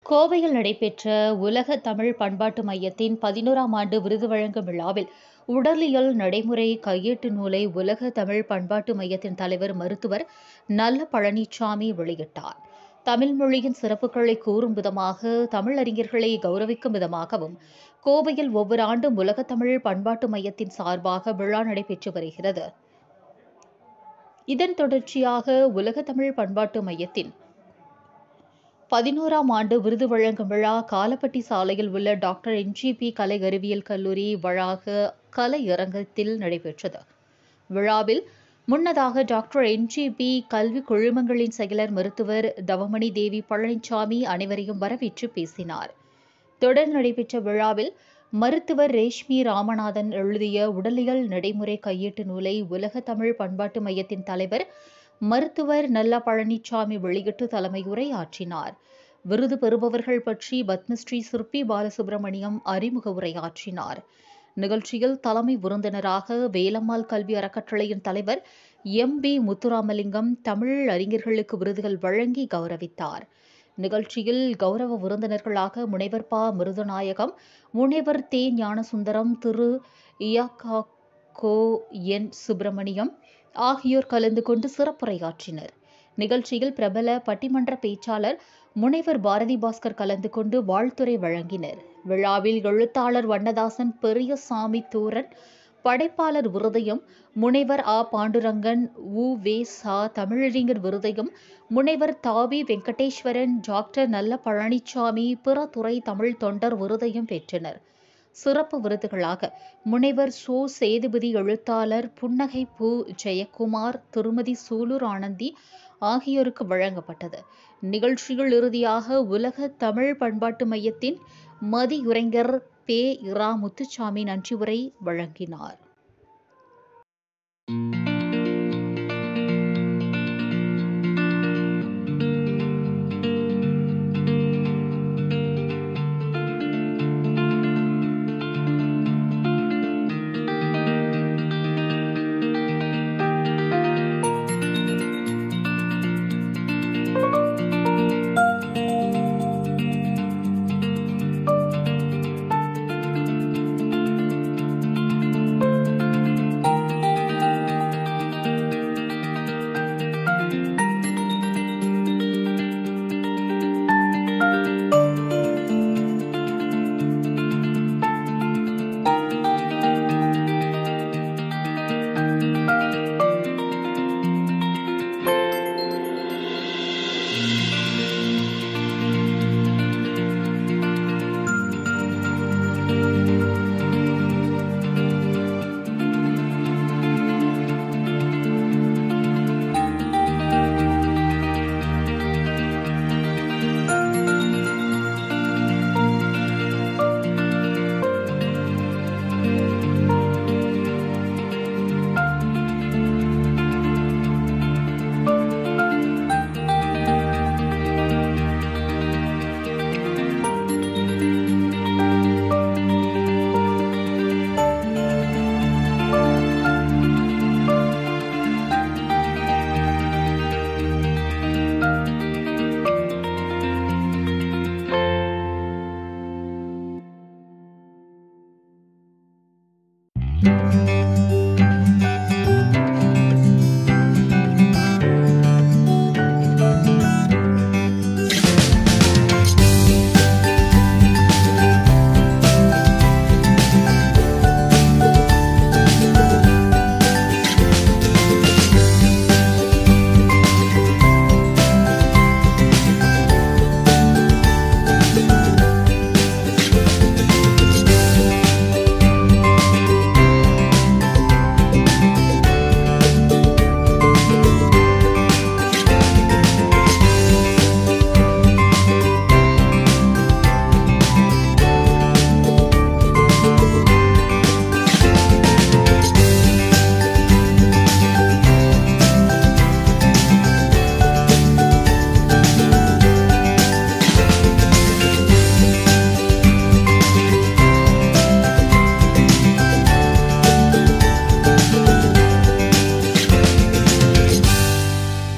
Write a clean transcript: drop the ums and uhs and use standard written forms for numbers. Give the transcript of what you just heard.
கோவையில் நடைபெற்ற உலக தமிழ் பண்பாட்டு மையத்தின் 11ஆம் ஆண்டு விருது வழங்கும் விழாவில் உடலியல் நடைமுறை கையேட்டு நூலை உலக தமிழ் பண்பாட்டு மையத்தின் தலைவர் மருத்துவர் நல்ல பழனிசாமி வெளியிட்டார். தமிழ் மொழியின் சிறப்புகளை கூறும் விதமாக தமிழறிஞர்களை கௌரவிக்கும் விதமாகவும் கோவையில் ஒவ்வொரு ஆண்டும் உலக தமிழ் பண்பாட்டு மையத்தின் சார்பாக விழா நடைபெற்று வருகிறது. இதன் தொடர்ச்சியாக உலக தமிழ் பண்பாட்டு மையத்தின் 11ஆம் ஆண்டு விருது வழங்கும் விழா காலப்பட்டி சாலையில் உள்ள டாக்டர் என்ஜிபி கலை அறிவியல் கல்லூரி வளாக கலையரங்கத்தில் நடைபெற்றது. விழாவில் முன்னதாக டாக்டர் என்ஜிபி கல்வி குழுமங்களின் செயலர் மருத்துவர் தவமணி தேவி பழனிசாமி அனைவரையும் வரவேற்று பேசினார். தொடர்ந்து நடைபெற்ற விழாவில் மருத்துவர் ரேஷ்மி ராமநாதன் எழுதிய உடலியல் நடைமுறை கையேட்டு நூலை உலக தமிழ் பண்பாட்டு மையத்தின் தலைவர் மருத்துவர் நல்ல பழனிசாமி வெளியிட்டு தலைமையுரை ஆற்றினார். விருது பெறுபவர்கள் பற்றி பத்மஸ்ரீ சிற்பி பாலசுப்ரமணியம் அறிமுக உரையாற்றினார். நிகழ்ச்சியில் தலைமை விருந்தினராக வேலம்மாள் கல்வி அறக்கட்டளையின் தலைவர் எம்.பி. முத்துராமலிங்கம் தமிழ் அறிஞர்களுக்கு விருதுகள் வழங்கி கௌரவித்தார். நிகழ்ச்சியில் கௌரவ விருந்தினர்களாக முனைவர் ப. மிருதுநாயகம், முனைவர் தே. ஞானசுந்தரம், திரு இயக்கோ என். சுப்பிரமணியம் ஆகியோர் கலந்து கொண்டு சிறப்புரையாற்றினர். நிகழ்ச்சியில் பிரபல பட்டிமன்ற பேச்சாளர் முனைவர் பாரதி பாஸ்கர் கலந்து கொண்டு வாழ்த்துரை வழங்கினர். விழாவில் எழுத்தாளர் வண்ணதாசன் பெரியசாமி தூரன் படைப்பாளர் விருதையும், முனைவர் ஆ. பாண்டுரங்கன் உ.வே.சா. தமிழறிஞர் விருதையும், முனைவர் தாவி வெங்கடேஸ்வரன், டாக்டர் நல்ல பழனிசாமி பிற துறை தமிழ் தொண்டர் விருதையும் பெற்றனர். சிறப்பு விருதுகளாக முனைவர் சோ. சேதுபதி, எழுத்தாளர் புன்னகை பூ. ஜெயக்குமார், திருமதி சூலூர் ஆனந்தி ஆகியோருக்கு வழங்கப்பட்டது. நிகழ்ச்சியில் இறுதியாக உலக தமிழ் பண்பாட்டு மையத்தின் மதியுரைஞர் பெ. இரா. முத்துசாமி நன்றி உரை வழங்கினார்.